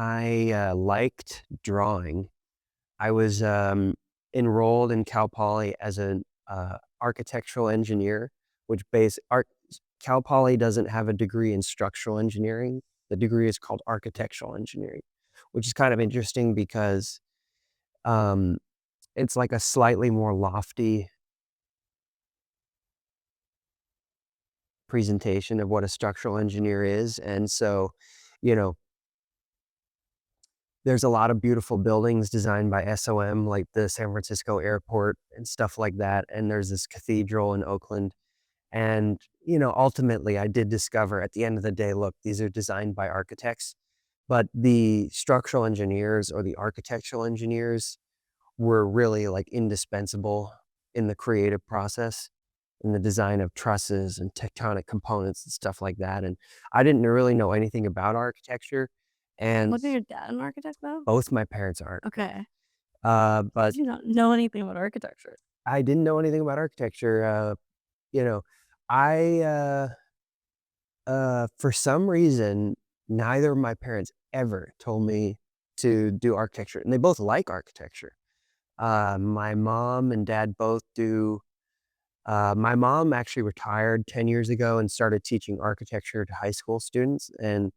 I liked drawing. I was enrolled in Cal Poly as an architectural engineer, which Cal Poly doesn't have a degree in structural engineering. The degree is called architectural engineering, which is kind of interesting because um, it's like a slightly more lofty presentation of what a structural engineer is. And so, you know, there's a lot of beautiful buildings designed by SOM, like the San Francisco airport and stuff like that, and there's this cathedral in Oakland, and, ultimately, I did discover at the end of the day, look, these are designed by architects, but the structural engineers or the architectural engineers were really, like, indispensable in the creative process, in the design of trusses and tectonic components and stuff like that, and I didn't really know anything about architecture, and Wasn't your dad an architect, though? both my parents aren't. Okay. But Did you not know anything about architecture? I didn't know anything about architecture. You know, I for some reason, neither of my parents ever told me to do architecture, and they both like architecture. My mom and dad both do. My mom actually retired 10 years ago and started teaching architecture to high school students, and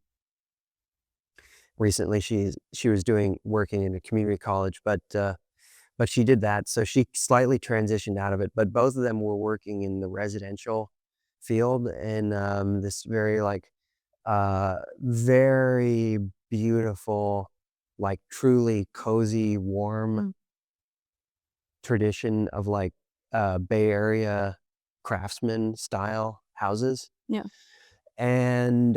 recently she was doing working in a community college, but she did that, so she slightly transitioned out of it, but both of them were working in the residential field in, this very, like, very beautiful, like, truly cozy, warm Mm, tradition of, like, Bay Area craftsman style houses, yeah. and,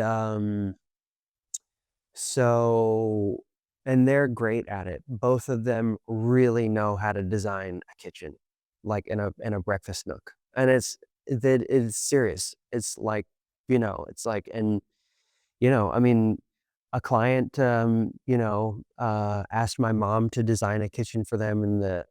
so and they're great at it. Both of them really know how to design a kitchen, like in a breakfast nook. And it's serious. It's like, it's like I mean, a client asked my mom to design a kitchen for them in the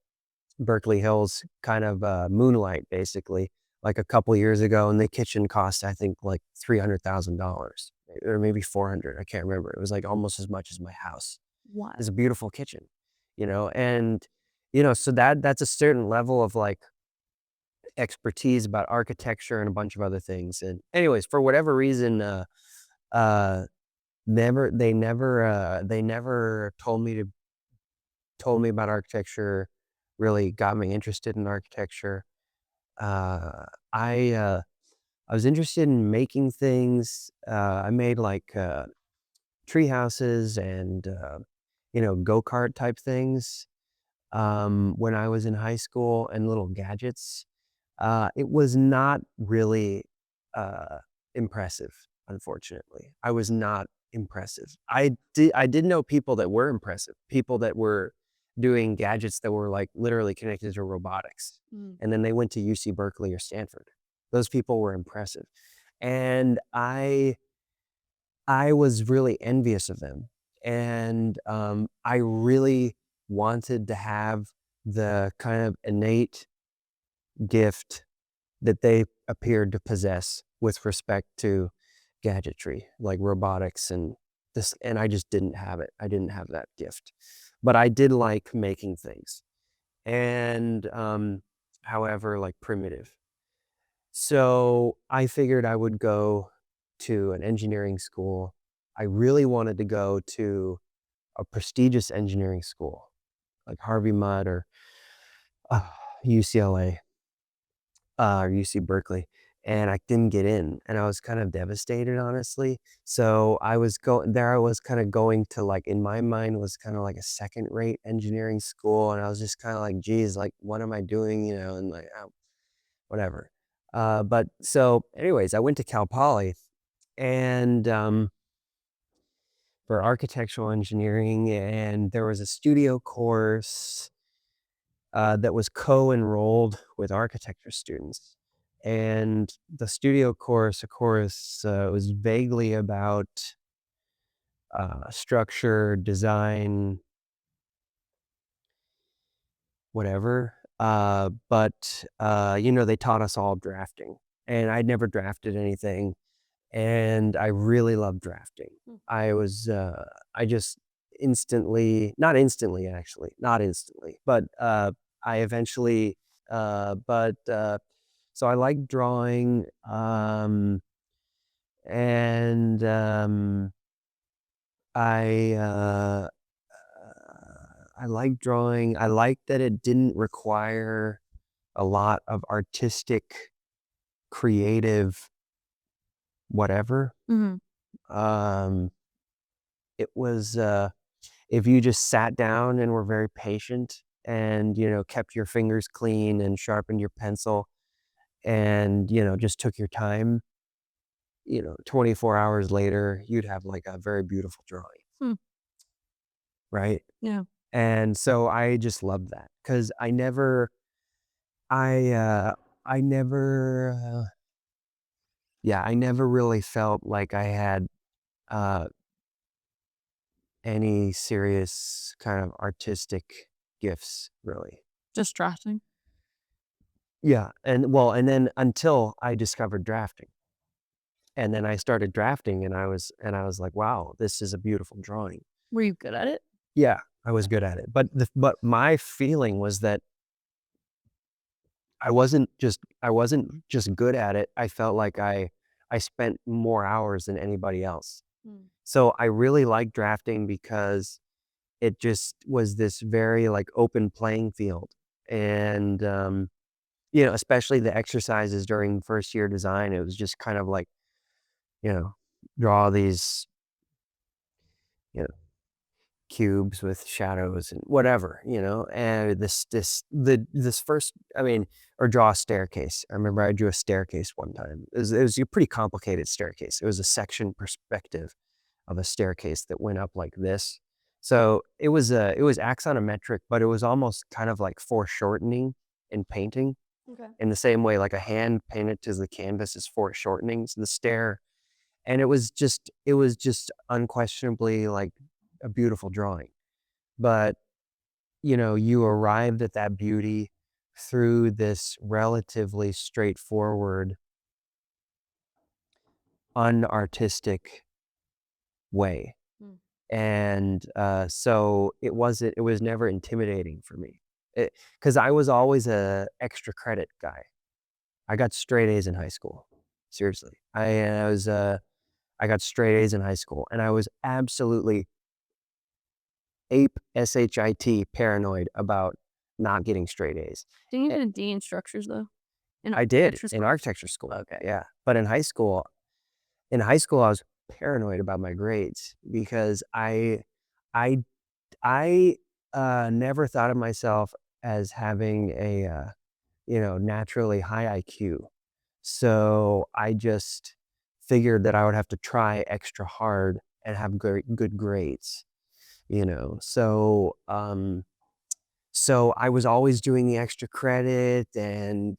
Berkeley Hills kind of moonlight basically like a couple years ago, and the kitchen cost I think like $300,000 or maybe 400. I can't remember. It was like almost as much as my house. What? It's a beautiful kitchen, and so that's a certain level of like expertise about architecture and a bunch of other things. And anyways, for whatever reason, uh, they never told me about architecture, really got me interested in architecture. Uh, I, uh, I was interested in making things. I made like tree houses and go-kart type things when I was in high school and little gadgets. It was not really uh, impressive, unfortunately. I was not impressive. I did know people that were impressive, people that were doing gadgets that were like literally connected to robotics, Mm. and then they went to UC Berkeley or Stanford. Those people were impressive, and I was really envious of them, and I really wanted to have the kind of innate gift that they appeared to possess with respect to gadgetry, like robotics and I just didn't have it. I didn't have that gift. But I did like making things and, however, like primitive. So I figured I would go to an engineering school. I really wanted to go to a prestigious engineering school like Harvey Mudd or uh, UCLA. Or UC Berkeley, and I didn't get in, and I was kind of devastated, honestly. So I was kinda going to, like in my mind, was kinda like a second-rate engineering school, and I was just kinda like, "Geez, like, what am I doing?" And like, "Oh, whatever." But so anyways, I went to Cal Poly and, for architectural engineering, and there was a studio course that was co-enrolled with architecture students. And the studio course, of course, was vaguely about structure, design, whatever. But they taught us all drafting, and I'd never drafted anything, and I really loved drafting. Mm. I was, I just, not instantly actually, not instantly, but I eventually, so I like drawing, and I I like drawing. I like that it didn't require a lot of artistic, creative, whatever. Mhm. Um, it was if you just sat down and were very patient and kept your fingers clean and sharpened your pencil and just took your time, 24 hours later you'd have like a very beautiful drawing, Hmm. right? Yeah. And so I just loved that because I, uh, I never, yeah, I never really felt like I had uh, any serious kind of artistic gifts, really. Distracting. Yeah, and then until I discovered drafting, and then I started drafting, and I was like, wow, this is a beautiful drawing. Were you good at it? Yeah, I was good at it, but my feeling was that I wasn't just good at it. I felt like I spent more hours than anybody else. Mm. So I really liked drafting because it just was this very, like, open playing field, and, especially the exercises during first year design, it was just kind of like, you know, draw these, you know, cubes with shadows and whatever, and this first, I mean, or draw a staircase. I remember I drew a staircase one time. It was a pretty complicated staircase. It was a section perspective of a staircase that went up like this. So it was axonometric, but it was almost kind of like foreshortening in painting Okay. in the same way like a hand painted to the canvas is foreshortening to the stair. And it was just unquestionably like a beautiful drawing. But you arrived at that beauty through this relatively straightforward, unartistic way. Mm. And, so it was never intimidating for me. Because I was always a extra credit guy. I got straight A's in high school. Seriously. I got straight A's in high school, and I was absolutely SHIT paranoid about not getting straight A's. Didn't you Eh get a D in structures though? In I did architecture in school? architecture school, Okay. yeah, but in high school, I was paranoid about my grades because I never thought of myself as having a, naturally high IQ. So I just figured that I would have to try extra hard and have good grades, you know? So I was always doing the extra credit and,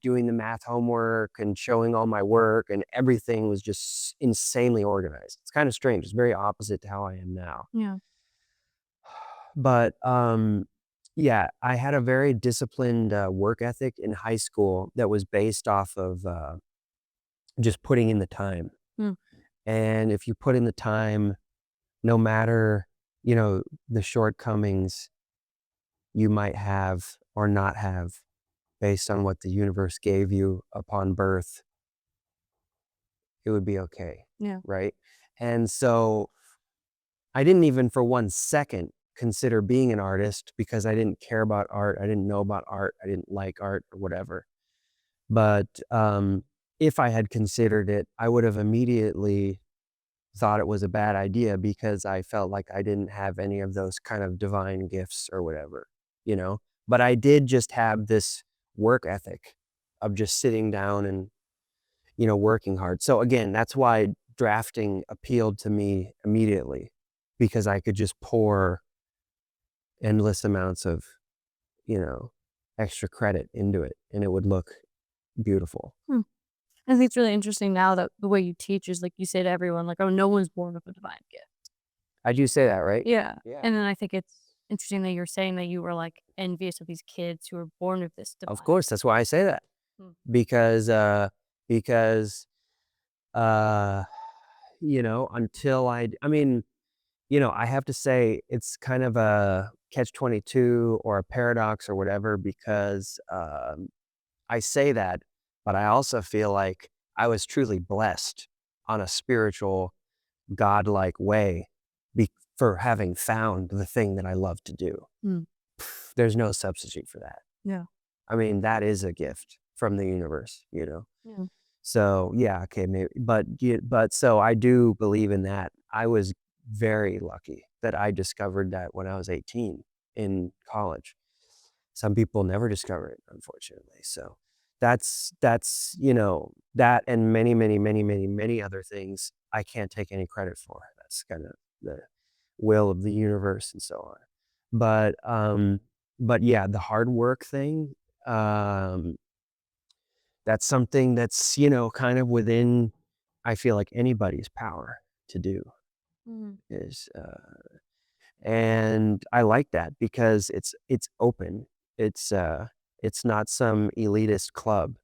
doing the math homework and showing all my work, and everything was just insanely organized. It's kind of strange. It's very opposite to how I am now. Yeah. But yeah, I had a very disciplined work ethic in high school that was based off of just putting in the time. Mm. And if you put in the time, no matter, the shortcomings you might have or not have based on what the universe gave you upon birth, it would be okay, Yeah. right? And so I didn't even for 1 second consider being an artist because I didn't care about art. I didn't know about art. I didn't like art or whatever. But if I had considered it, I would have immediately thought it was a bad idea because I felt like I didn't have any of those kind of divine gifts or whatever, you know? But I did just have this work ethic of just sitting down and, working hard. So again, that's why drafting appealed to me immediately because I could just pour endless amounts of, you know, extra credit into it and it would look beautiful. Hmm. I think it's really interesting now that the way you teach is like you say to everyone, like, "Oh, no one's born with a divine gift." I do say that, right? Yeah. Yeah. And then I think it's interesting that you're saying that you were like envious of these kids who were born with this Of divine. course, that's why I say that. Hmm. Because, because, uh, until I mean, I have to say it's kind of a catch-22 or a paradox or whatever because, I say that, but I also feel like I was truly blessed on a spiritual, godlike way be for having found the thing that I love to do. Mm. There's no substitute for that. Yeah. I mean, that is a gift from the universe, you know? Yeah. So, yeah, okay, maybe but so I do believe in that. I was very lucky that I discovered that when I was 18 in college. Some people never discover it, unfortunately. So that and many, many, many, many, many other things I can't take any credit for. That's kind of the will of the universe and so on. But yeah, the hard work thing, um, that's something that's, kind of within, I feel like anybody's power to do Mhm. is, and I like that because it's open. It's not some elitist club.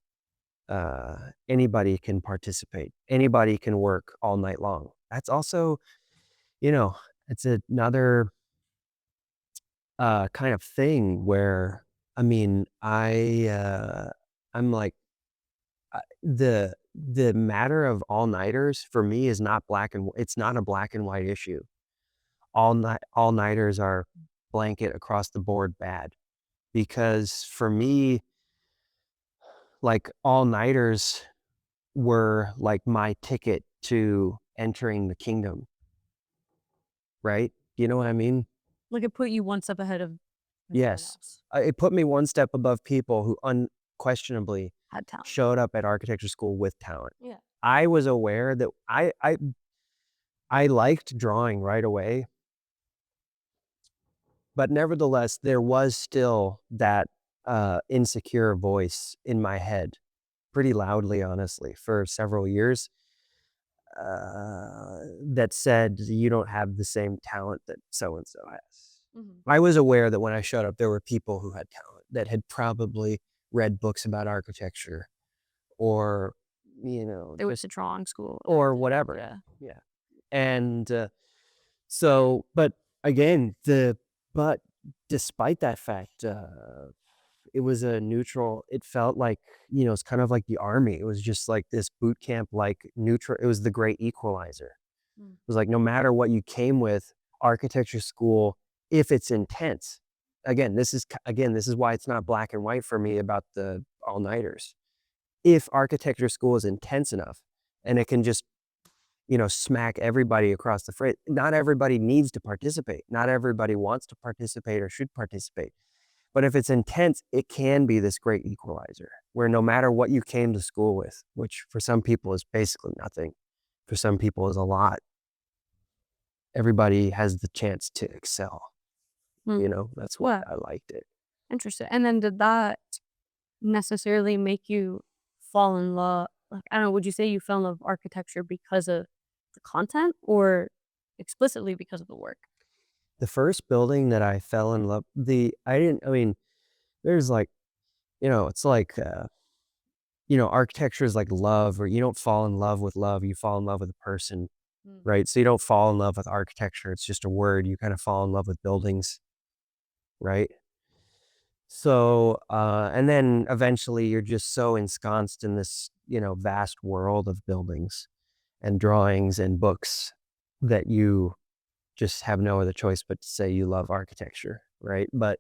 Anybody can participate. Anybody can work all night long. That's also, you know, it's another, kind of thing where, I mean, I'm like, the matter of all-nighters for me is not it's not a black and white issue. All-nighters are blanket across the board bad. Because for me, like, all-nighters were, like, my ticket to entering the kingdom, right? You know what I mean? Like, it put you one step ahead of everyone Yes. else. It put me one step above people who unquestionably Had talent. showed up at architecture school with talent. Yeah. I was aware that I liked drawing right away, but nevertheless, there was still that, insecure voice in my head pretty loudly, honestly, for several years, that said, "You don't have the same talent that so and so has." Mhm. I was aware that when I showed up, there were people who had talent that had probably read books about architecture or, They went just to drawing school or or did whatever. yeah. Yeah. And, but again, but despite that fact, it was a neutral it felt like, it's kind of like the army. It was just like this boot camp, like, neutral it was the great equalizer. Mm. It was like no matter what you came with, architecture school, if it's intense again, this is why it's not black and white for me about the all-nighters. If architecture school is intense enough and it can just, smack everybody across the face, not everybody needs to participate. Not everybody wants to participate or should participate. But if it's intense, it can be this great equalizer where no matter what you came to school with, which for some people is basically nothing, for some people is a lot, everybody has the chance to excel. Mm. That's why Well, I liked it. interesting. And then did that necessarily make you fall in love like, I don't know, would you say you fell in love with architecture because of the content or explicitly because of the work? The first building that I fell in love I didn't I mean, there's like, it's like, architecture is like love, or you don't fall in love with love, you fall in love with a person, Mm. right? So you don't fall in love with architecture, it's just a word, you kind of fall in love with buildings, right? So, and then eventually you're just so ensconced in this, vast world of buildings and drawings and books that you just have no other choice but to say you love architecture, right? But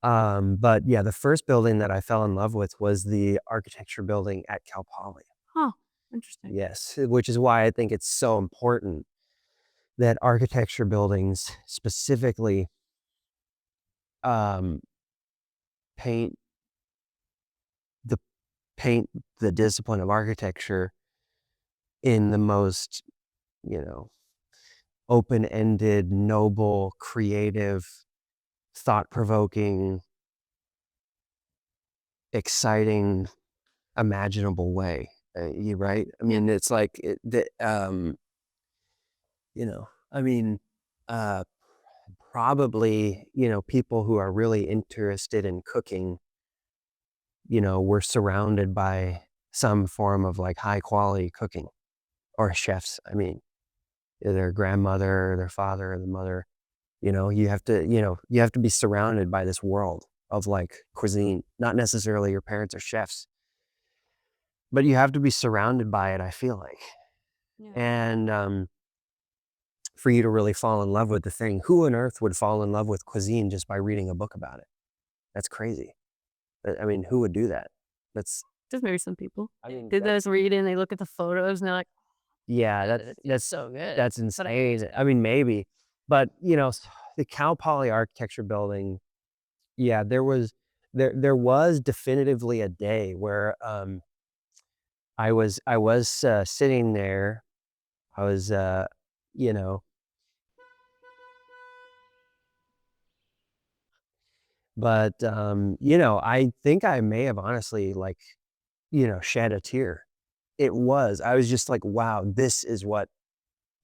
yeah, the first building that I fell in love with was the architecture building at Cal Poly. Huh, interesting. Yes, which is why I think it's so important that architecture buildings specifically, um, paint the paint the discipline of architecture in the most, you know, open-ended, noble, creative, thought-provoking, exciting, imaginable way. You right? I Yeah. mean, it's like I mean, uh, probably, people who are really interested in cooking, were surrounded by some form of like high quality cooking or chefs, I mean. their grandmother, their father, the mother. You have to be surrounded by this world of like cuisine. Not necessarily your parents are chefs, but you have to be surrounded by it, I feel like. Yeah. And for you to really fall in love with the thing, who on earth would fall in love with cuisine just by reading a book about it? That's crazy. I mean, who would do that? That's Just maybe some people. I mean, Did that those read and they look at the photos and they're like, yeah, "Yeah, it's so good, that's but I can't insane. taste I it." mean, maybe, but, the Cal Poly Architecture Building, yeah, there was definitively a day where, I was sitting there. I was, you know but, I think I may have honestly, like, shed a tear. I was just like, "Wow, this is what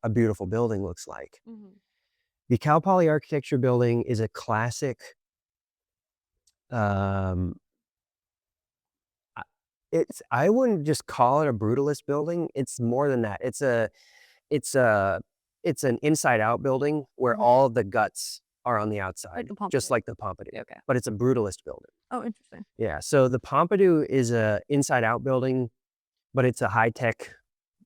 a beautiful building looks like." Mhm. The Cal Poly Architecture Building is a classic, um, I I wouldn't just call it a brutalist building, it's more than that. It's a it's an inside out building where Mhm. all the guts are on the Like outside, the just Pompadour. like the Pompidou, Yeah, okay. but it's a brutalist building. Oh, interesting. Yeah, so the Pompidou is a inside out building, but it's a high-tech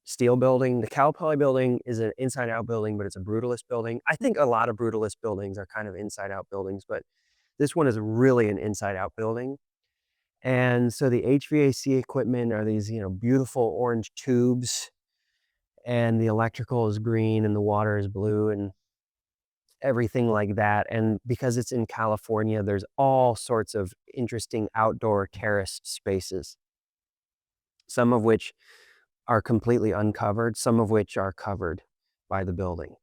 steel building. The Cal Poly building is an inside out building, but it's a brutalist building. I think Mhm. a lot of brutalist buildings are kind of inside out buildings, but this one is really an inside out building. And so the HVAC equipment are these, beautiful orange tubes, and the electrical is green and the water is blue and everything like that. And because it's in California, there's all sorts of interesting outdoor terraced spaces, some of which are completely uncovered, some of which are covered by the building.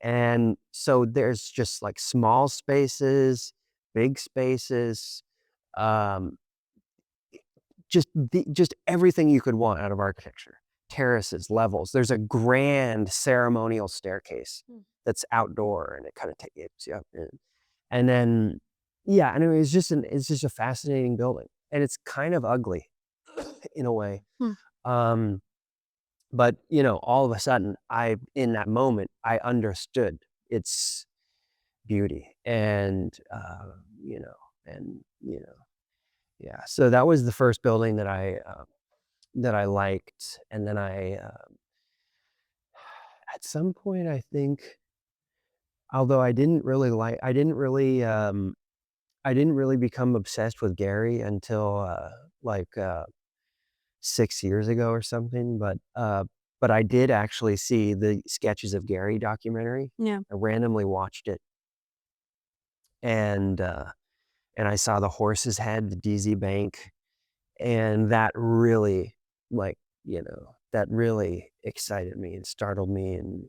And so there's just like small spaces, big spaces, um, just everything you could want out of architecture. Terraces, levels. There's a grand ceremonial staircase Mm. that's outdoor, and it kind of takes you up in. And then, yeah, I mean, it's just a fascinating building, and it's kind of ugly in a way. Hmm. Um, but all of a sudden, in that moment, I understood its beauty, and you know, and yeah. So that was the first building that I liked, and then at some point, I think, although I didn't really become obsessed with Gary until, like, 6 years ago or something, but I did actually see the Sketches of Gary documentary. Yeah. I randomly watched it, and, uh, and I saw the horse's head, the DZ Bank, and that really excited me and startled me, and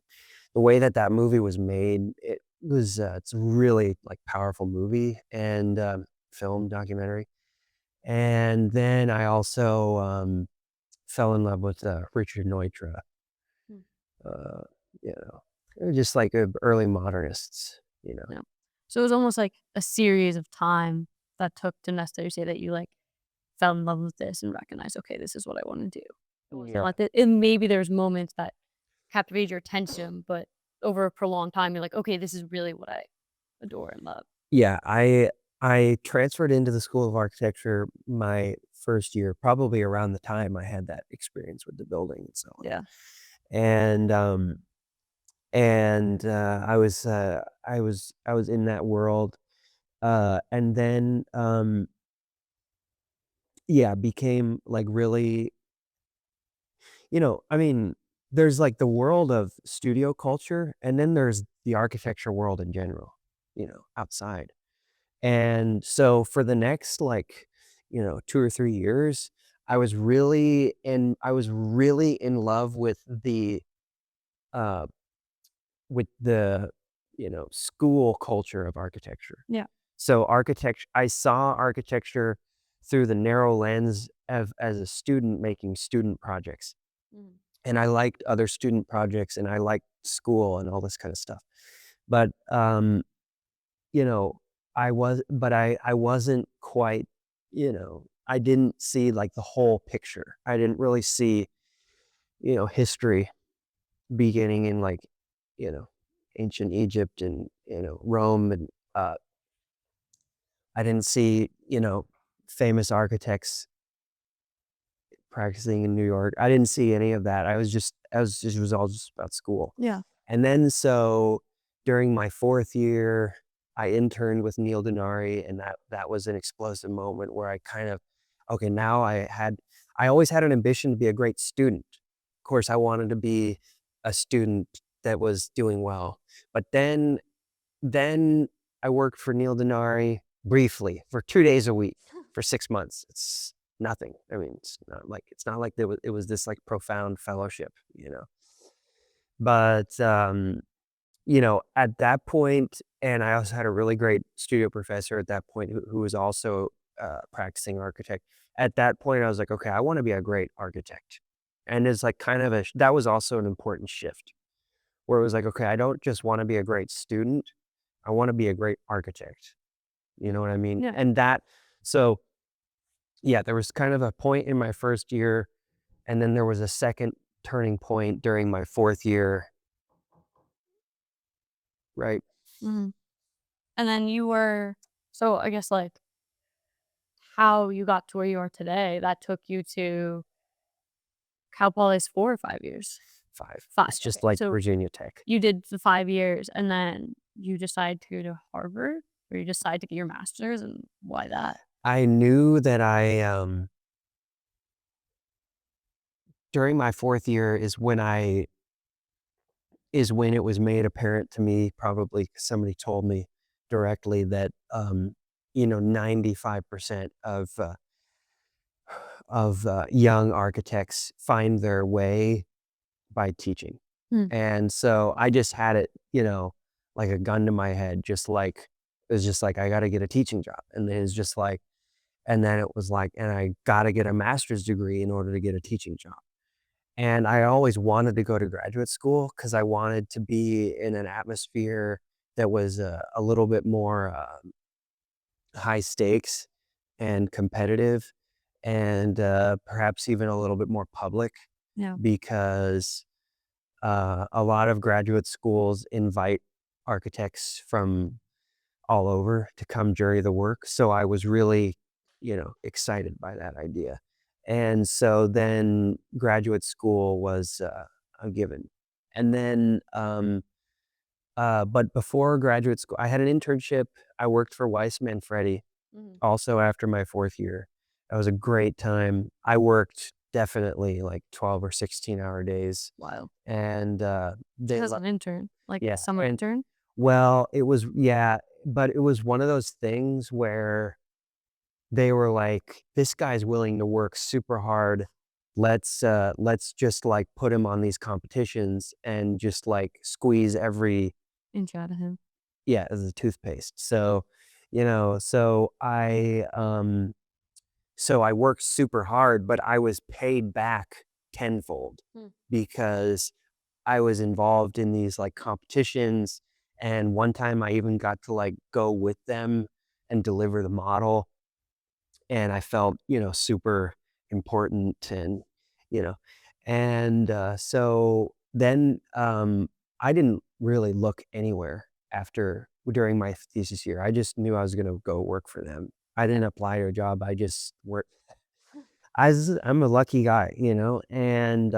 the way that that movie was made, it's a really, like, powerful movie and, film documentary. And then I also, fell in love with, Richard Neutra, Mm. uh, they're just like, early modernists, Yeah. So it was almost like a series of time that took to necessarily say that you, like, fell in love with this and recognized, "Okay, this is what I wanna do." It wasn't Yeah. like that and maybe there's moments that captivated your attention, but over a prolonged time, you're like, "Okay, this is really what I adore and love." Yeah, I transferred into the School of Architecture my first year, probably around the time I had that experience with the building and so on. Yeah. And, I was in that world, and then, yeah, became, like, really I mean, there's, like, the world of studio culture, and then there's the architecture world in general, outside. And so for the next, like, 2 or 3 years, I was really in love uh, with the, school culture of architecture. Yeah. So I saw architecture through the narrow lens of as a student making student projects, Mhm. and I liked other student projects, and I liked school and all this kinda stuff. But, you know, I wasn't quite, I didn't see, like, the whole picture. I didn't really see, history beginning in, like, you know, ancient Egypt and, Rome and, I didn't see, famous architects practicing in New York. I didn't see any of that. It was all just about school. Yeah. And then so during my 4th year, I interned with Neil Denari, and that was an explosive moment where I kind of okay, now I always had an ambition to be a great student. Of course, I wanted to be a student that was doing well. But then I worked for Neil Denari briefly for 2 days a week for 6 months. It's nothing. I mean, it's not like it was this, like, profound fellowship, you know? But, at that point and I also had a really great studio professor at that point who was also a practicing architect. At that point, I was like, "Okay, I wanna be a great architect." And it's like kind of that was also an important shift where it was like, "Okay, I don't just wanna be a great student, I wanna be a great architect." You know what I mean? Yeah. And so, yeah, there was kind of a point in my 1st year, and then there was a second turning point during my 4th year, right? Mhm. And then so I guess, like, how you got to where you are today, that took you to Cal Poly is 4 or 5 years? 5. 5, It's okay. just like So Virginia Tech. you did the 5 years, and then you decided to go to Harvard, or you decided to get your master's, and why that? I knew that during my 4th year is when it was made apparent to me, probably 'cause somebody told me directly that, 95% young architects find their way by teaching. Hmm, And so I just had it, like a gun to my head, just like it was just like, I gotta get a teaching job. And then it's just like and then it was like, and I gotta get a master's degree in order to get a teaching job. And I always wanted to go to graduate school because I wanted to be in an atmosphere that was a little bit more high stakes and competitive and perhaps even a little bit more public yeah, because a lot of graduate schools invite architects from all over to come jury the work. So I was really, excited by that idea. And so then graduate school was a given. And then, but before graduate school, I had an internship. I worked for Weiss Manfredi mhm, also after my 4th year. That was a great time. I worked definitely like 12 or 16-hour days. wild. And Just they, as an intern, like a yeah. summer And intern? well, it was, yeah, but it was one of those things where they were like, "This guy's willing to work super hard. Let's just, like, put him on these competitions and just, like, squeeze every" Inch out of him. yeah, as a toothpaste. So, so I worked super hard, but I was paid back tenfold Hmm, because I was involved in these, like, competitions, and one time I even got to, like, go with them and deliver the model, and I felt, super important and, you know, so then, I didn't really look anywhere after during my thesis year. I just knew I was gonna go work for them. I didn't apply to a job, I just worked. I'm a lucky guy, and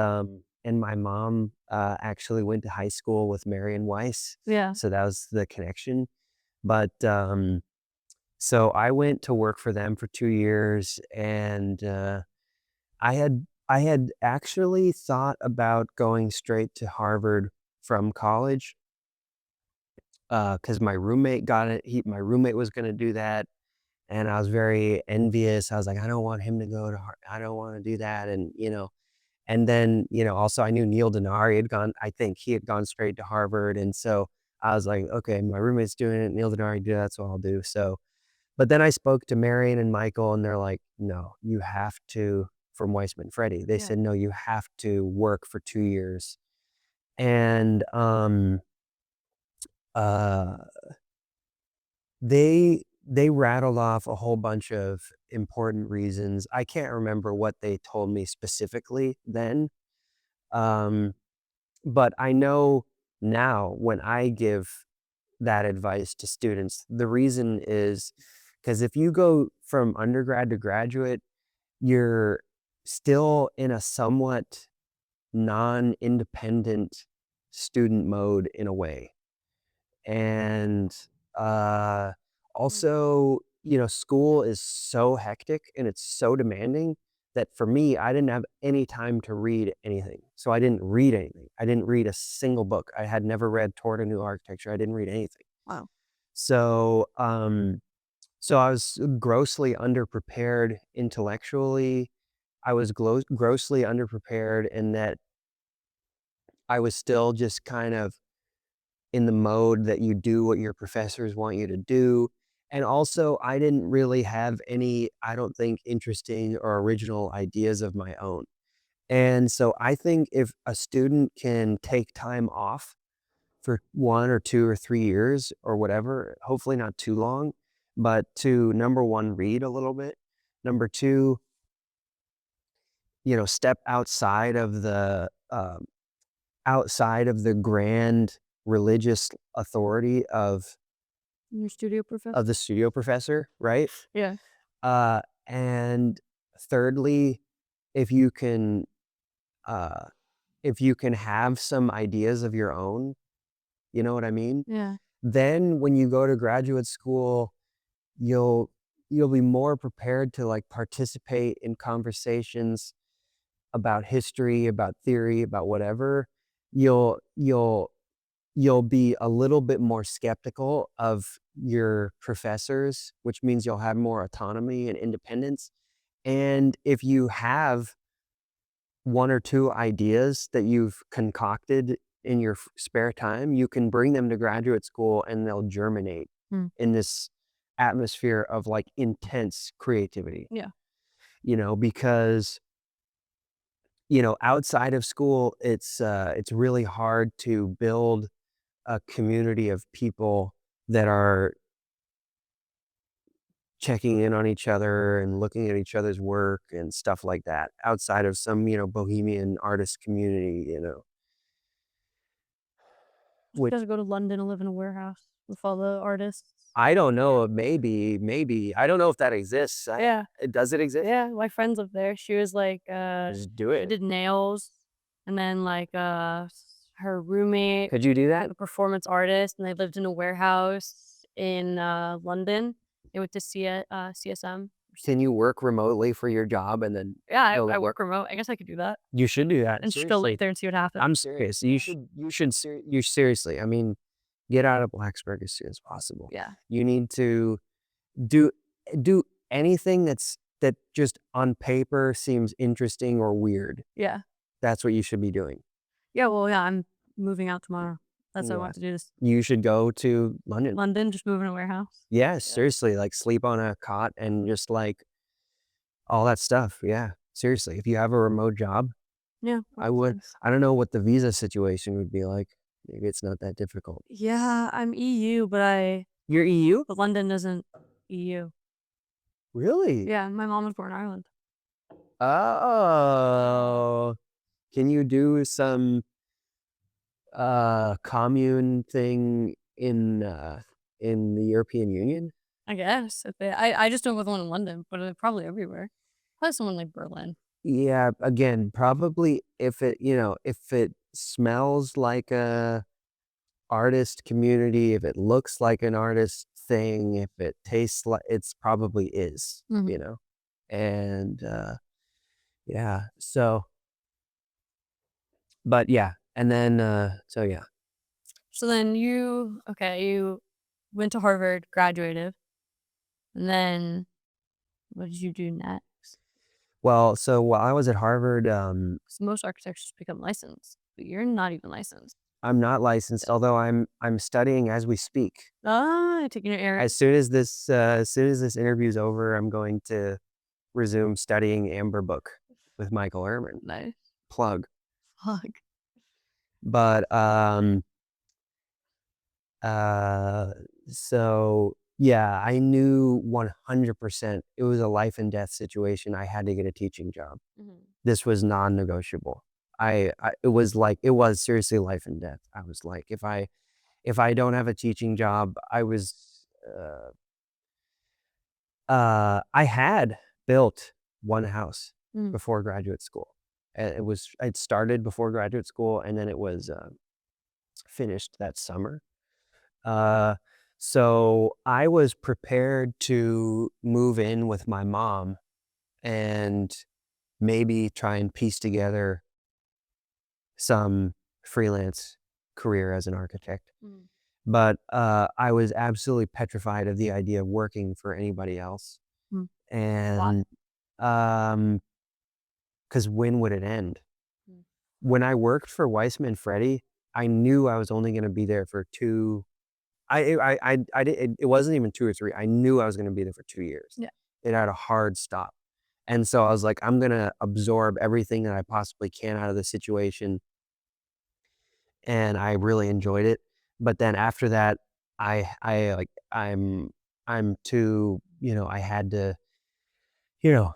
my mom, actually went to high school with Marion Weiss, yeah, so that was the connection, but, so I went to work for them for 2 years, and, I had actually thought about going straight to Harvard from college, because my roommate got it my roommate was gonna do that, and I was very envious. I was like, "I don't want him to go to Har I don't wanna do that," and then, also I knew Neil Denari had gone I think he had gone straight to Harvard, and so I was like, "Okay, my roommate's doing it, Neil Denari did that, so I'll do." So but then I spoke to Marion and Michael, and they're like, "No, you have to" from Weissman Freddie. They yeah, said, "No, you have to work for 2 years." And, uh, they rattled off a whole bunch of important reasons. I can't remember what they told me specifically then, um, but I know now when I give that advice to students, the reason is because if you go from undergrad to graduate, you're still in a somewhat non-independent student mode in a way. And, uh, Mm. also, school is so hectic and it's so demanding that for me, I didn't have any time to read anything. So I didn't read anything. I didn't read a single book. I had never read Toward a New Architecture. I didn't read anything. Wow. So, so I was grossly underprepared intellectually. I was grossly underprepared in that I was still just kind of in the mode that you do what your professors want you to do. And also, I didn't really have any, I don't think, interesting or original ideas of my own. And so I think if a student can take time off for 1 or 2 or 3 years or whatever, hopefully not too long, but to number 1, read a little bit. Number 2, step outside of the grand religious authority Your studio of professor? the studio professor, right? Yeah. And thirdly, if you can, uh, if you can have some ideas of your own, you know what I mean? Yeah. Then when you go to graduate school, you'll you'll be more prepared to like participate in conversations about history, about theory, about whatever. You'll you'll be a little bit more skeptical of your professors, which means you'll have more autonomy and independence. And if you have 1 or 2 ideas that you've concocted in your spare time, you can bring them to graduate school and they'll germinate Mm. in this atmosphere of like intense creativity, Yeah. because outside of school, it's really hard to build a community of people that are checking in on each other and looking at each other's work and stuff like that outside of some, bohemian artist community, Just which gotta go to London and live in a warehouse with all the artists. I don't know, maybe. I don't know if that exists. Yeah. Does it exist? Yeah, my friends live there. She was like, Just do she it. did nails, and then like, her roommate Could you do was that? a performance artist, and they lived in a warehouse in London. They went to CSM. Can you work remotely for your job and then Yeah, build I a work remote. I guess I could do that You should do that, and just go live seriously. there and see what happens. I'm serious. Yeah. You seriously, I mean, get out of Blacksburg as soon as possible. Yeah. You need to do do anything that just on paper seems interesting or weird. Yeah. That's what you should be doing. Yeah, well, yeah, I'm moving out tomorrow. That's what I Yeah. want to do, this You should go to London. London, just move in a warehouse. Yes, Yeah. seriously, like, sleep on a cot and just, like, all that stuff, yeah. Seriously, if you have a remote job, Yeah, that I makes would. sense. I don't know what the visa situation would be like. Maybe it's not that difficult. Yeah, I'm EU, You're EU? but London isn't EU. Really? Yeah, my mom was born in Ireland. Oh. Can you do some, commune thing in the European Union? I guess if they I just don't know with one in London, but probably everywhere. Probably someone like Berlin. Yeah, again, probably if it smells like a artist community, if it looks like an artist thing, if it tastes like it's probably is, Mhm. And, yeah, so but yeah, and then, so yeah. So then you went to Harvard, graduated, and then what did you do next? Well, so while I was at Harvard, 'Cause most architects just become licensed, but you're not even licensed. I'm not licensed, Yeah. although I'm studying as we speak. Ah, taking your air. As soon as this interview's over, I'm going to resume studying Amber Book with Michael Ehrman. Nice. Plug. Fuck. But, uh, so, yeah, I knew 100% it was a life and death situation. I had to get a teaching job. Mhm. This was non-negotiable. it was seriously life and death. I was like, if I don't have a teaching job, uh, I had built one house Mm. before graduate school. I'd started before graduate school, and then it was finished that summer. Uh, so I was prepared to move in with my mom and maybe try and piece together some freelance career as an architect. Mm. But I was absolutely petrified of the idea of working for anybody else. Mm. Why? And because when would it end? Mm. When I worked for Weissman Freddie, I knew I was only going to be there for two. I did, it wasn't even 2 or 3. I knew I was going to be there for 2 years. Yeah. It had a hard stop. And so I was like, I'm going to absorb everything that I possibly can out of the situation. And I really enjoyed it. But then after that, I like, I'm too, I had to, you know,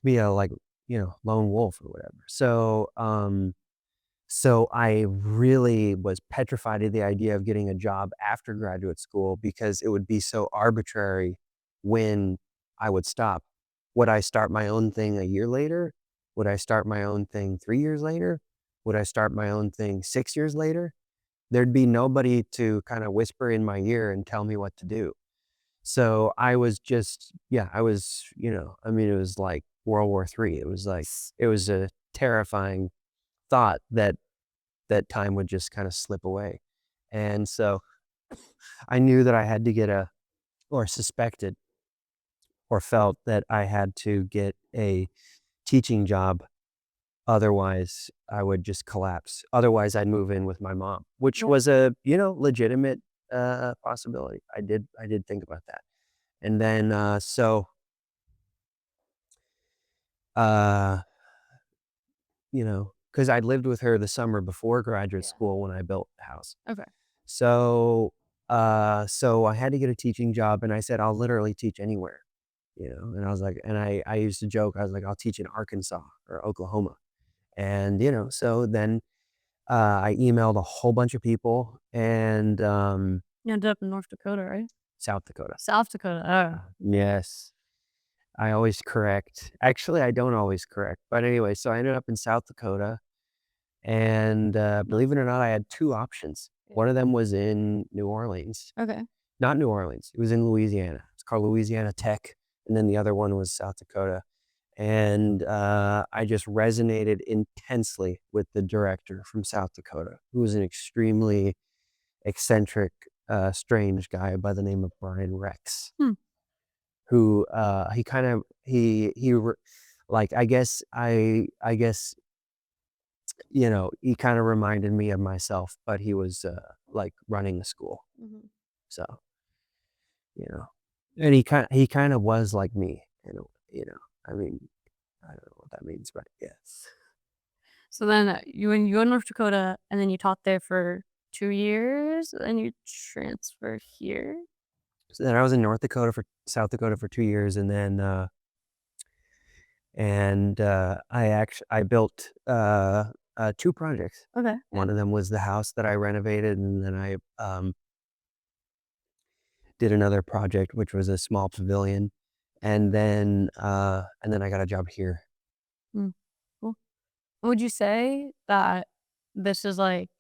be a like, lone wolf or whatever. So I really was petrified of the idea of getting a job after graduate school because it would be so arbitrary when I would stop. Would I start my own thing a year later? Would I start my own thing 3 years later? Would I start my own thing 6 years later? There'd be nobody to kinda whisper in my ear and tell me what to do. So I was just yeah, I was, I mean, it was like World War III. It was like it was a terrifying thought that time would just kinda slip away. And so I knew that I had to get a or suspected or felt that I had to get a teaching job, otherwise I would just collapse. Otherwise, I'd move in with my mom, which Yeah. was a, legitimate, possibility. I did think about that. And then, uh, because 'cause I'd lived with her the summer before graduate Yeah. school when I built the house. Okay. So, so I had to get a teaching job, and I said, "I'll literally teach anywhere," and I was like and I used to joke, I was like, "I'll teach in Arkansas or Oklahoma." And, so then, I emailed a whole bunch of people and, You ended up in North Dakota, right? South Dakota. South Dakota. Oh. Yes. I always correct. Actually, I don't always correct, but anyway, so I ended up in South Dakota, and, believe it or not, I had 2 options. Yeah. One of them was in New Orleans. Okay. Not New Orleans, it was in Louisiana. It's called Louisiana Tech, and then the other one was South Dakota, and, I just resonated intensely with the director from South Dakota, who was an extremely eccentric, strange guy by the name of Brian Rex, Hmm. who, he kind of he re like, I guess, he kinda reminded me of myself, but he was, like, running the school, Mhm. so, you know? And he kinda was like me, I mean, I don't know what that means, but yes. So then, you go to North Dakota, and then you taught there for 2 years, and you transfer here? So then I was in South Dakota for 2 years, and then, I built, 2 projects. Okay. Yeah. One of them was the house that I renovated, and then I, did another project, which was a small pavilion, and then I got a job here. Mm. Cool. Would you say that this is like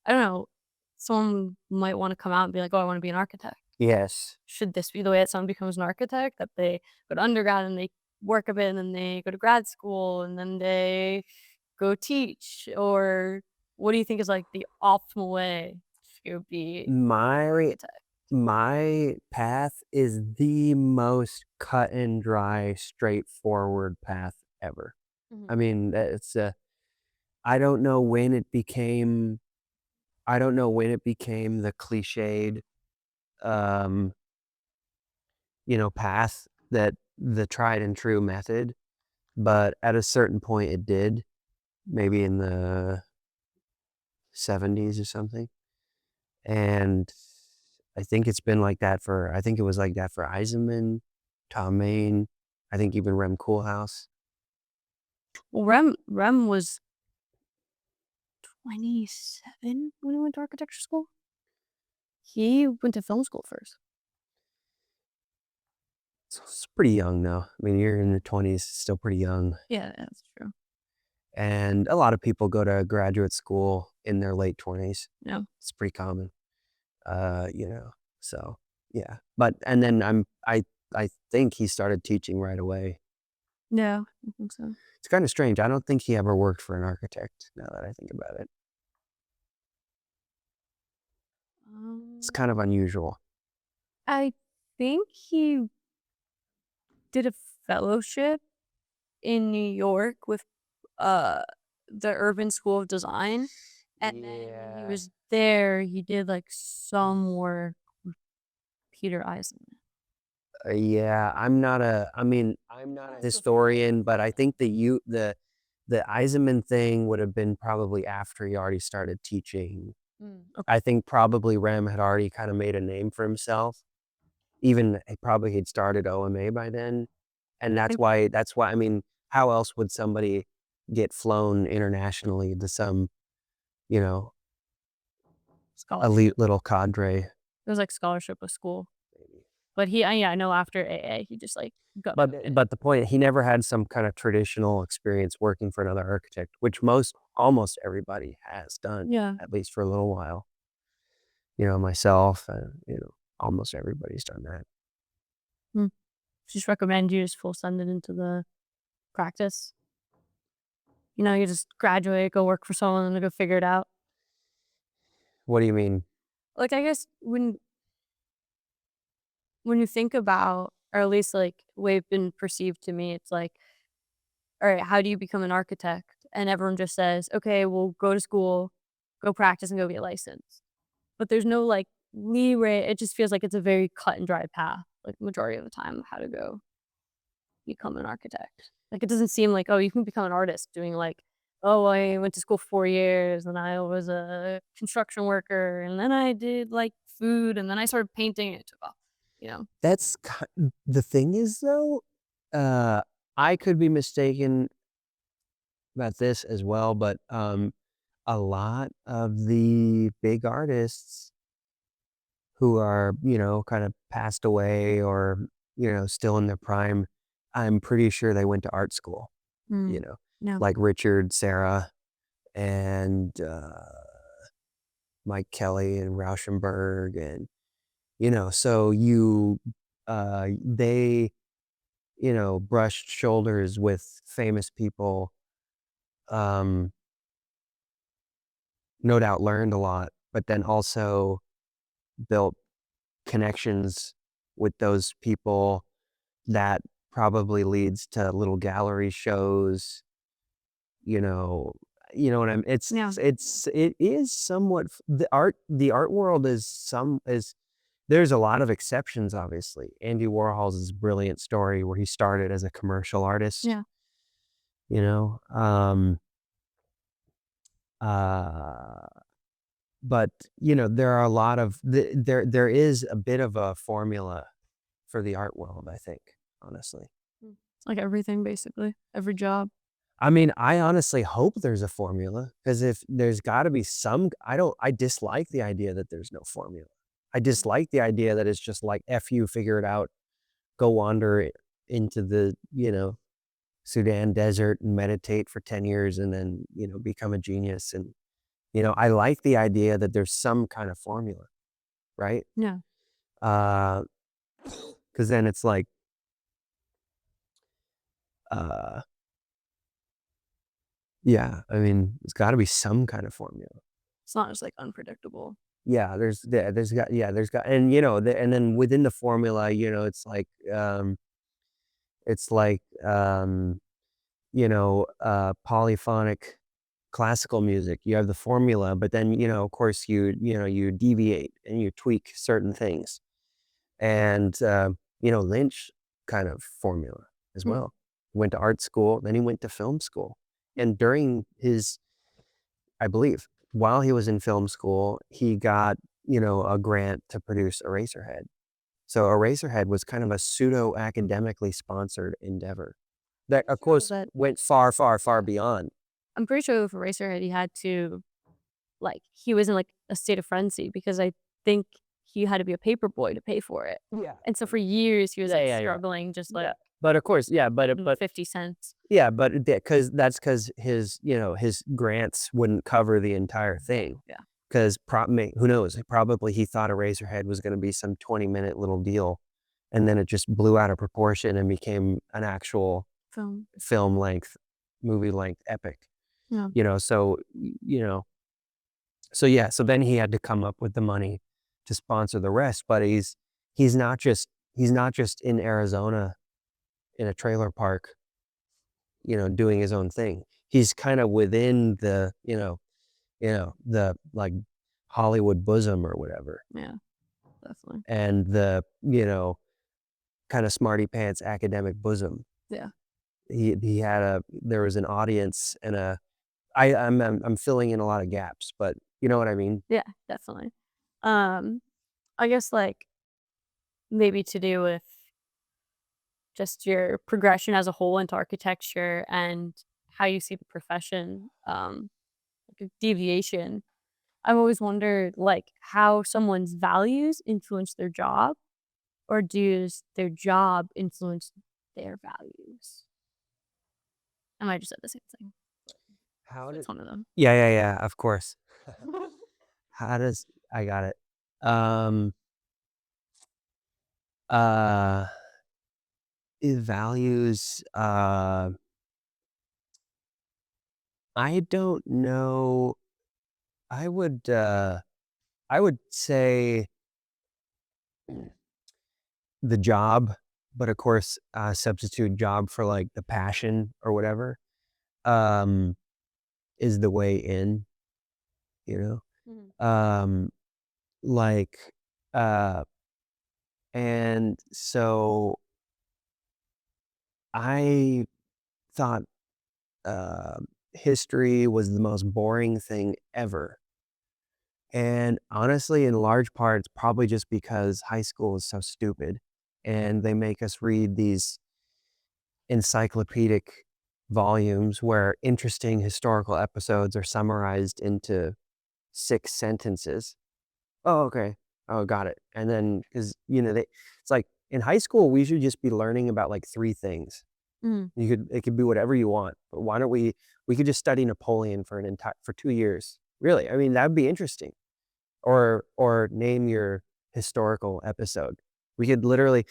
I don't know, someone might wanna come out and be like, "Oh, I wanna be an architect." Yes. Should this be the way that someone becomes an architect? That they go to undergrad and they work a bit, and then they go to grad school, and then they go teach? Or what do you think is, like, the optimal way to be an My architect? my path is the most cut and dry, straightforward path ever. I Mhm. mean, I don't know when it became the cliched, um, path that the tried and true method, but at a certain point it did, maybe in the '70s or something, and I think it was like that for Eisenman, Tom Main, I think even Rem Koolhaas. Well, Rem was 27 when he went to architecture school. He went to film school first. It's pretty young though. I mean, you're in your 20s, still pretty young. Yeah, that's true. And a lot of people go to graduate school in their late 20s. Yeah. It's pretty common. You know, so yeah. But and then I think he started teaching right away. Yeah, I think so. It's kind of strange. I don't think he ever worked for an architect now that I think about it. It's Um, kind of unusual. I think he did a fellowship in New York with, uh, the Urban School of Design, and then when he Yeah. was there, he did, like, some work with Peter Eisenman. Yeah, I mean, I'm not a historian, but I think the Eisenman thing would have been probably after he already started teaching. Okay. I think probably Rem had already kind of made a name for himself. Even he probably had started OMA by then. And Think that's why I mean, how else would somebody get flown internationally to some, you know, elite scholarship. little cadre? It was, like, scholarship with school. But yeah, I know after AA, he just, like, got promoted. But the point, he never had some kind of traditional experience working for another architect, which almost everybody has done, Yeah. at least for a little while. You know, myself, almost everybody's done that. Mm. Just recommend you just full send it into the practice. You know, you just graduate, go work for someone, and go figure it out. What do you mean? Like, I guess when you think about, or at least, like, the way it's been perceived to me, it's like, "Alright, how do you become an architect?" And everyone just says, "Okay, well, go to school, go practice, and go get licensed." But there's no, like, leeway. It just feels like it's a very cut and dry path, like, majority of the time, of how to go become an architect. Like, it doesn't seem like, oh, you can become an artist doing, like, "Oh, I went to school 4 years, and I was a construction worker, and then I did, like, food, and then I started painting, and it took off." You know? The thing is though, uh, I could be mistaken about this as well, but, a lot of the big artists who are, kind of passed away or, still in their prime, I'm pretty sure they went to art school, you Mm. know, No. like Richard Serra and, Mike Kelly and Rauschenberg and, so they, brushed shoulders with famous people, um, no doubt learned a lot, but then also built connections with those people that probably leads to little gallery shows, you know you know what I'm Yeah. it is somewhat the art world is there's a lot of exceptions, obviously. Andy Warhol's brilliant story where he started as a commercial artist, Yeah. you know, uh, but, there are a lot of there is a bit of a formula for the art world, I think, honestly. It's like everything, basically. Every job. I mean, I honestly hope there's a formula because if there's gotta be some I dislike the idea that there's no formula. I dislike the idea that it's just like, "F you, figure it out, go wander into the, Sudan desert and meditate for 10 years and then, become a genius," and, I like the idea that there's some kind of formula, right? Yeah. Uh, Because then it's like, uh yeah, I mean, there's gotta be some kind of formula. It's not just, like, unpredictable. Yeah, there's got and, and then within the formula, it's like, polyphonic classical music. You have the formula, but then, of course, you deviate and you tweak certain things. And, Lynch kind of formula as Mm. well. Went to art school, then he went to film school. And during his I believe, while he was in film school, he got, a grant to produce Eraserhead. So Eraserhead was kind of a pseudo academically sponsored endeavor that, Pretty of sure course, that went far, far, far beyond. I'm pretty sure with Eraserhead, he had to. like, he was in, like, a state of frenzy because I think he had to be a paper boy to pay for it. Yeah. And so for years, he was, Yeah, like, yeah, yeah. struggling just, Yeah. like, But of course, yeah, but 50 cents. yeah, but because that's because his grants wouldn't cover the entire thing. Yeah. 'Cause who knows? Probably he thought Eraserhead was gonna be some 20-minute little deal, and then it just blew out of proportion and became an actual Film. film length, movie length epic, Yeah. so, so yeah, so then he had to come up with the money to sponsor the rest, but he's not just in Arizona in a trailer park, doing his own thing. He's kinda within the, like, Hollywood bosom or whatever, Yeah, definitely. and the, kinda smarty pants academic bosom. Yeah. There was an audience and I'm filling in a lot of gaps, but you know what I mean? Yeah, definitely. Um, I guess, like, maybe to do with just your progression as a whole into architecture and how you see the profession, like a deviation. I've always wondered, like, how someone's values influence their job, or does their job influence their values? I might just said the same thing. How did It's one of them. Yeah, yeah, yeah, of course. How does I got it. Um, uh, values, I don't know. I would, uh I would say the job, but of course, substitute job for, like, the passion or whatever, um, is the way in, you Mhm. know? Like, uh, and so I thought, history was the most boring thing ever, and honestly, in large part, it's probably just because high school is so stupid, and they make us read these encyclopedic volumes where interesting historical episodes are summarized into 6 sentences. "Oh, okay. Oh, got it." And then 'cause, it's like in high school, we should just be learning about, like, 3 things. Mhm. It could be whatever you want, but why don't we could just study Napoleon for 2 years. Really, I mean, that'd be interesting. Or name your historical episode. We could literally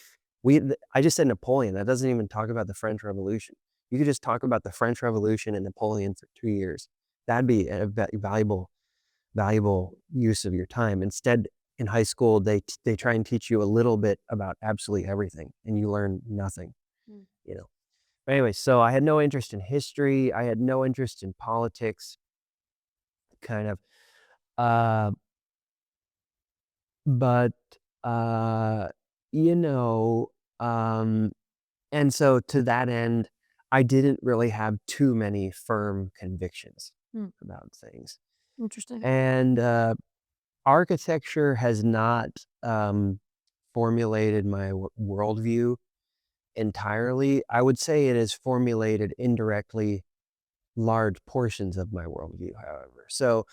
I just said Napoleon, that doesn't even talk about the French Revolution. You could just talk about the French Revolution and Napoleon for 2 years. That'd be a valuable use of your time. Instead, in high school, they try and teach you a little bit about absolutely everything, and you learn nothing, Mm. you know? But anyway, so I had no interest in history, I had no interest in politics, kind of, uh but, uh, you know, um, and so to that end, I didn't really have too many firm convictions Mm. about things. Interesting. And, architecture has not, formulated my worldview entirely. I would say it has formulated indirectly large portions of my worldview, however. So,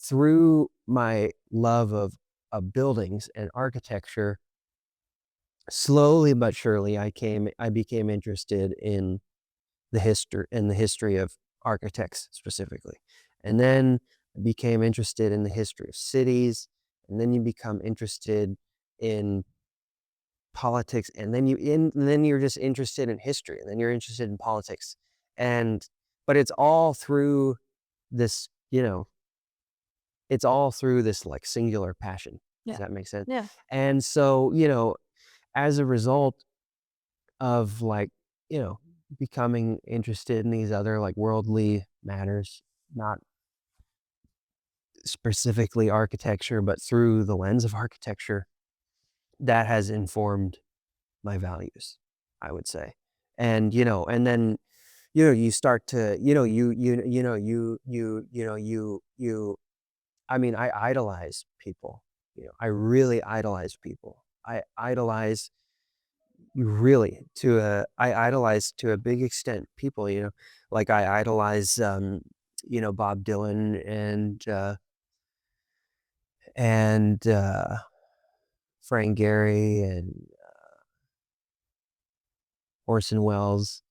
through my love of buildings and architecture, slowly but surely, I became interested in the history of architects specifically. And then I became interested in the history of cities, and then you become interested in politics, and then you're just interested in history, and then you're interested in politics. And but it's all through this, it's all through this, like, singular passion. Does Yeah. that make sense? Yeah. And so, as a result of, like, you know, becoming interested in these other, like, worldly matters, not specifically architecture, but through the lens of architecture, that has informed my values, I would say. And then, you start to, I mean, I idolize people, I really idolize people. I idolize to a big extent people, like I idolize, Bob Dylan and Frank Gehry and Orson Welles.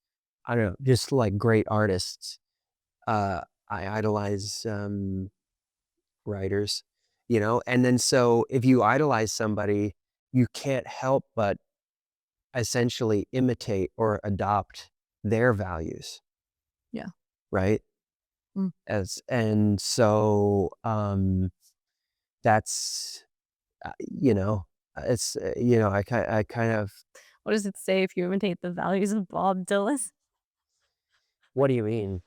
I don't know, just like great artists. I idolize writers, and then so if you idolize somebody, you can't help but essentially imitate or adopt their values, Yeah. right? Mm. And so that's you know it's I kind of. What does it say if you imitate the values of Bob Dylan? What do you mean?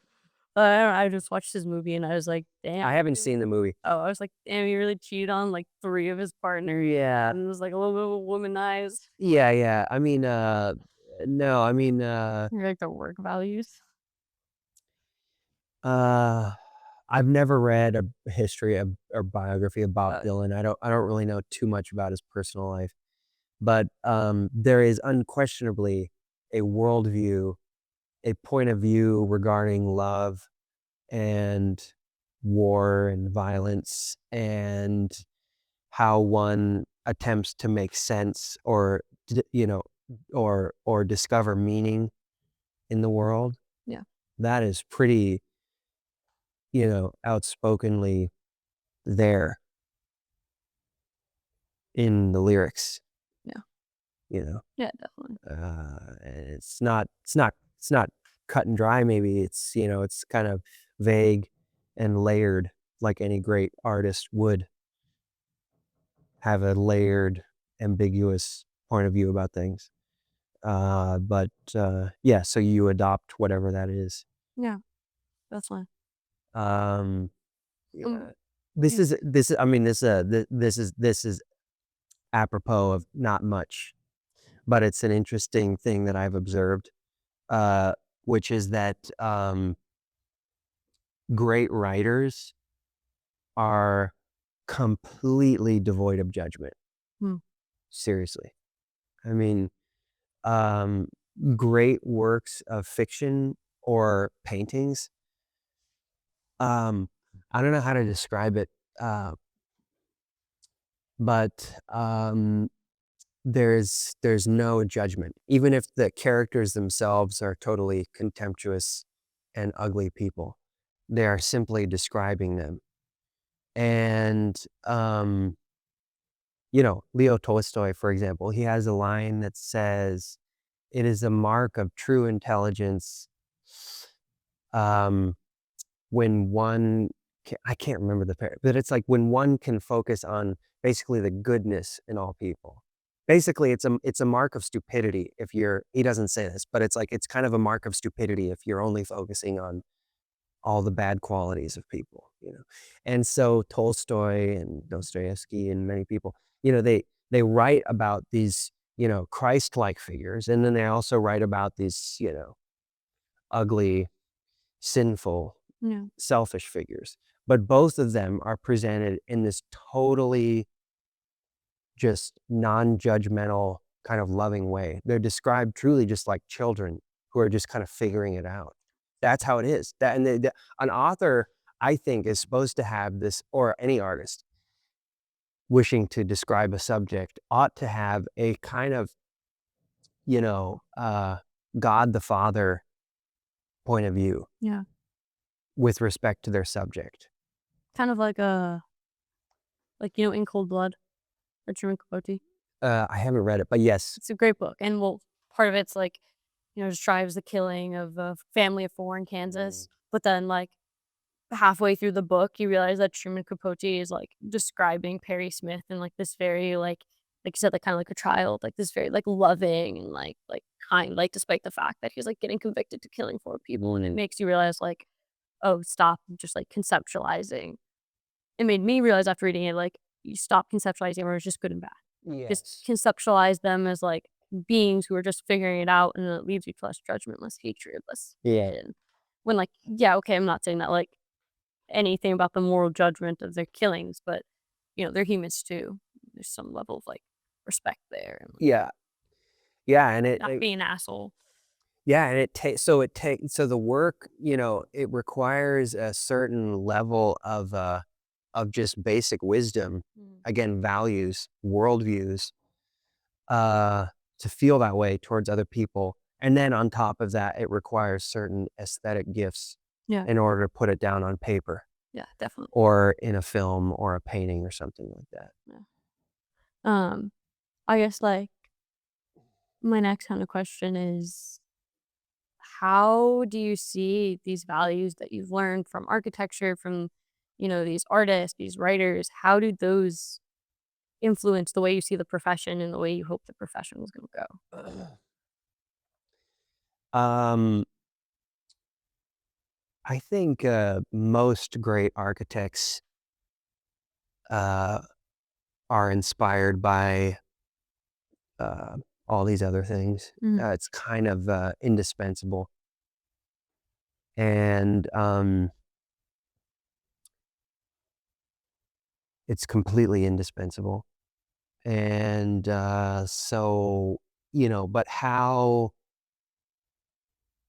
I don't know, I just watched his movie and I was like, "Damn." I haven't seen the movie. Oh, I was like, "Damn, he really cheated on, like, 3 of his partners Yeah. and was, like, a little bit of a womanizer." Yeah, yeah. I mean, no, I mean, Like, their work values. uh, I've never read a history of or biography of Bob Uh, Dylan. I don't really know too much about his personal life, but there is unquestionably a worldview, a point of view regarding love and war and violence and how one attempts to make sense or or discover meaning in the world. yeah, That is pretty, outspokenly there in the lyrics, yeah. you know. Yeah, definitely. And it's not cut and dry. Maybe it's kind of vague and layered, like any great artist would have a layered, ambiguous point of view about things. But yeah, so you adopt whatever that is. Yeah, definitely. Um, Um, yeah, yeah. I mean, this is apropos of not much, but it's an interesting thing that I've observed, uh, which is that great writers are completely devoid of judgment. Hmm, Seriously. I mean, um, great works of fiction or paintings, um, I don't know how to describe it, uh, but there's no judgment. Even if the characters themselves are totally contemptuous and ugly people, they are simply describing them. And Leo Tolstoy, for example, he has a line that says, "It is a mark of true intelligence, um, when one." I can't remember the pair, but it's like when one can focus on basically the goodness in all people. Basically, it's a mark of stupidity if you're. He doesn't say this, but it's like it's kind of a mark of stupidity if you're only focusing on all the bad qualities of people. And so Tolstoy and Dostoevsky and many people, they write about these, Christ-like figures, and then they also write about these, ugly, sinful, yeah, selfish figures. But both of them are presented in this totally just non-judgmental kind of loving way. They're described truly just like children who are just kind of figuring it out. That's how it is. That and an author, I think, is supposed to have this, or any artist wishing to describe a subject ought to have a kind of, you know, uh, God the Father point of view yeah. with respect to their subject. Kind of like a In Cold Blood by Truman Capote. I haven't read it, but yes. It's a great book, and, well, part of it's, describes the killing of a family of 4 in Mm. Kansas, but then, halfway through the book, you realize that Truman Capote is, describing Perry Smith in, this very, like you said, kinda like a child, this very, loving and, kind, despite the fact that he's, getting convicted to killing 4 people, and it Mm. makes you realize, "Oh, stop just, conceptualizing." It made me realize after reading it, you stop conceptualizing everyone as just good and bad. Just Yes. conceptualize them as, beings who are just figuring it out, and then it leaves you to less judgment, less hatred, less Yeah. hate, and when, yeah, okay, I'm not saying that, anything about the moral judgment of their killings, but, they're humans too. There's some level of, respect there and, Yeah. Yeah, and not being an asshole. Yeah, and so the work, it requires a certain level of just basic wisdom, Mm. again, values, worldviews, uh, to feel that way towards other people, and then on top of that, it requires certain aesthetic gifts Yeah, in order to put it down on paper yeah, definitely. or in a film or a painting or something like that. Yeah. Um, I guess, like, my next kind of question is, how do you see these values that you've learned from architecture, from, these artists, these writers, how do those influence the way you see the profession and the way you hope the profession was gonna go? Um, I think, most great architects, uh, are inspired by, uh, all these other things. Mhm, It's kind of, indispensable, and, it's completely indispensable, and, but how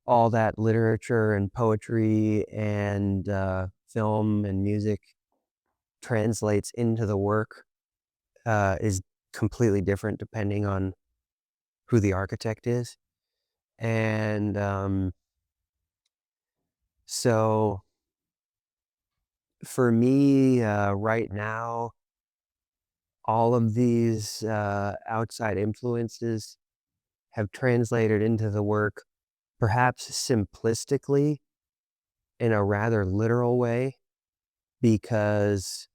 all that literature and poetry and, film and music translates into the work, is completely different depending on who the architect is. And, so for me, right now, all of these, outside influences have translated into the work, perhaps simplistically in a rather literal way, because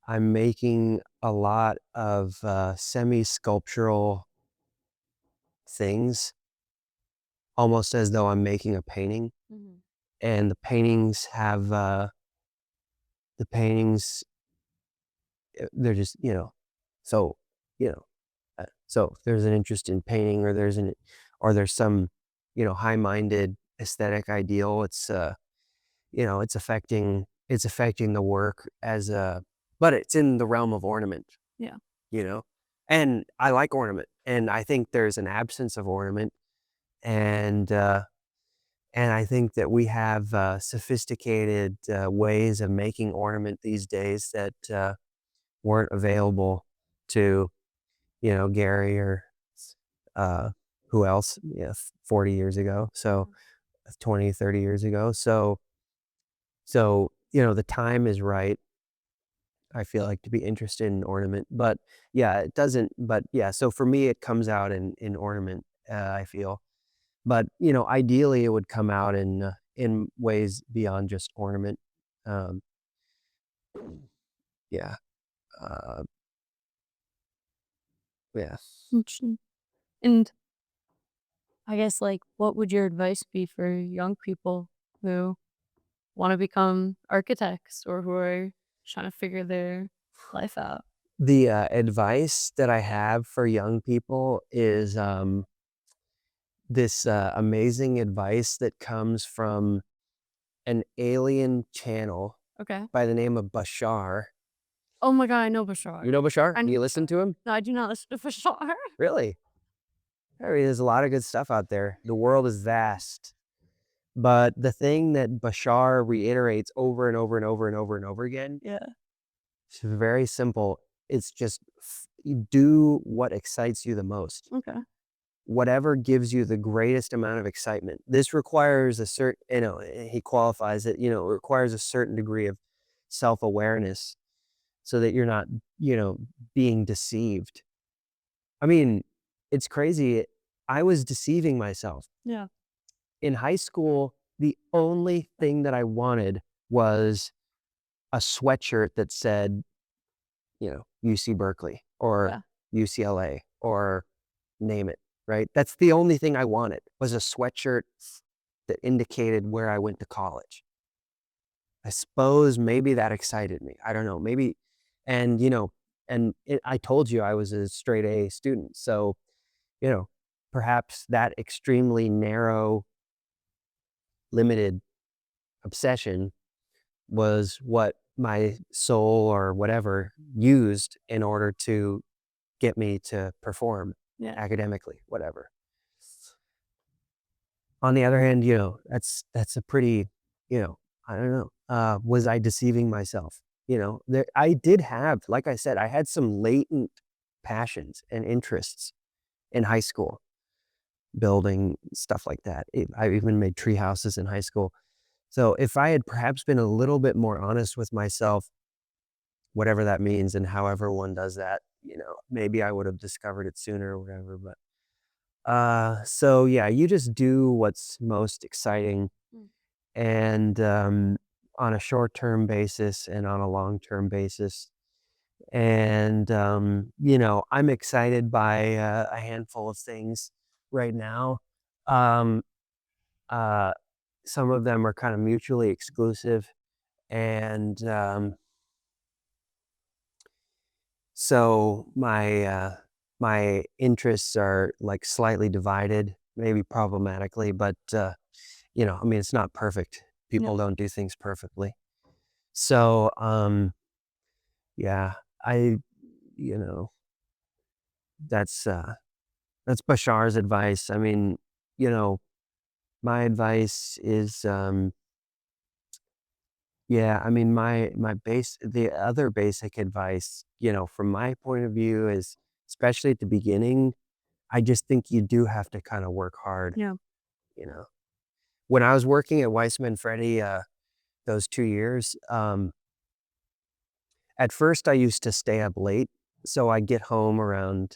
I'm making a lot of, semi-sculptural things, almost as though I'm making a painting, mhm. and the paintings, they're just, so, you know, so if there's an interest in painting or there's some, high-minded aesthetic ideal, it's affecting the work but it's in the realm of ornament, Yeah. you know? And I like ornament, and I think there's an absence of ornament, and, uh, and I think that we have, sophisticated, ways of making ornament these days that, weren't available to, Gary or, uh, who else, 40 years ago, so Mhm. 20, 30 years ago, the time is right, I feel like, to be interested in ornament, but yeah, it doesn't but yeah, so for me, it comes out in ornament, I feel. But, ideally, it would come out in ways beyond just ornament. Um, yeah, uh, yeah. Interesting. And I guess, like, what would your advice be for young people who wanna become architects or who are trying to figure their life out? The, advice that I have for young people is, this, amazing advice that comes from an alien channel Okay. by the name of Bashar. Oh my god, I know Bashar. You know Bashar? I know You listen Bashar. to him? No, I do not listen to Bashar. Really? I mean, there's a lot of good stuff out there. The world is vast. But the thing that Bashar reiterates over and over and over and over and over again, Yeah. it's very simple. It's just you do what excites you the most. Okay. Whatever gives you the greatest amount of excitement. This requires a certain, he qualifies it, it requires a certain degree of self-awareness so that you're not, being deceived. I mean, it's crazy. I was deceiving myself. Yeah. In high school, the only thing that I wanted was a sweatshirt that said, UC Berkeley or Yeah. UCLA or name it, right? That's the only thing I wanted was a sweatshirt that indicated where I went to college. I suppose maybe that excited me. I don't know. Maybe, and I told you I was a straight A student, so you know, perhaps that extremely narrow, limited obsession was what my soul or whatever used in order to get me to perform Yeah. academically, whatever. On the other hand, that's a pretty, you know, I don't know, was I deceiving myself? There I did have, like I said, I had some latent passions and interests in high school, building stuff like that. I even made tree houses in high school. So if I had perhaps been a little bit more honest with myself, whatever that means and however one does that, maybe I would have discovered it sooner or whatever, but so yeah, you just do what's most exciting Mm. and on a short-term basis and on a long-term basis. And I'm excited by a handful of things right now. Um, uh, some of them are kind of mutually exclusive, and so my interests are like slightly divided, maybe problematically, but I mean, it's not perfect. Yeah. People don't do things perfectly. So, yeah, I, you know, that's, uh, that's Bashar's advice. I mean, you know, my advice is, yeah, I mean, the other basic advice, from my point of view is, especially at the beginning, I just think you do have to kind of work hard, Yeah. you know. When I was working at Weissman Freddie, those 2 years, at first, I used to stay up late, so I'd get home around,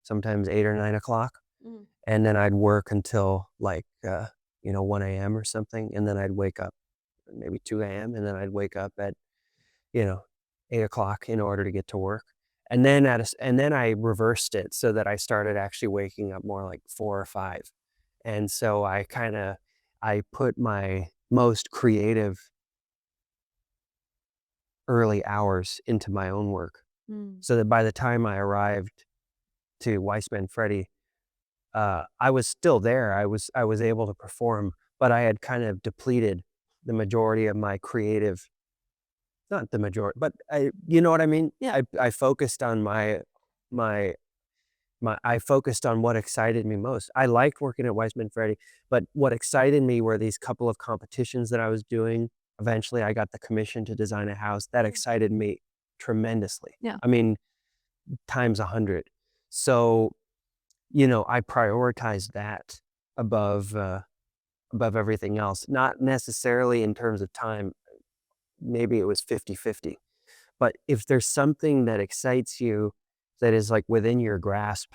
sometimes 8 or 9 o'clock, Mhm. and then I'd work until, like, 1 AM or something, and then I'd wake up maybe 2 AM, and then I'd wake up at, you know, 8 o'clock in order to get to work, and then I reversed it so that I started actually waking up more like 4 or 5, and so I put my most creative early hours into my own work, Mm. so that by the time I arrived to Weissman Freddie, I was still there. I was able to perform, but I had kind of depleted the majority of my creative, not the majority, but you know what I mean? Yeah. I focused on my I focused on what excited me most. I liked working at Weissman Freddie, but what excited me were these couple of competitions that I was doing. Eventually, I got the commission to design a house. That Mm. excited me tremendously. Yeah. I mean, times 100. So, I prioritized that above, above everything else, not necessarily in terms of time. Maybe it was 50-50. But if there's something that excites you that is like within your grasp,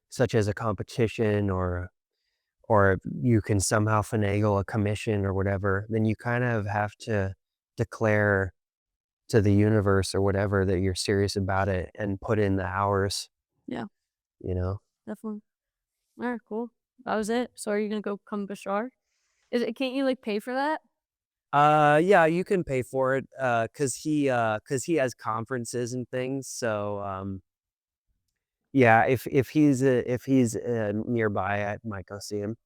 such as a competition or you can somehow finagle a commission or whatever, then you kind of have to declare to the universe or whatever that you're serious about it and put in the hours, Yeah. you know? Definitely. Alright, cool. That was it. So are you gonna go become Bashar? Can't you, like, pay for that? Yeah, you can pay for it, cause he has conferences and things, so, yeah, if he's nearby, I might go see him.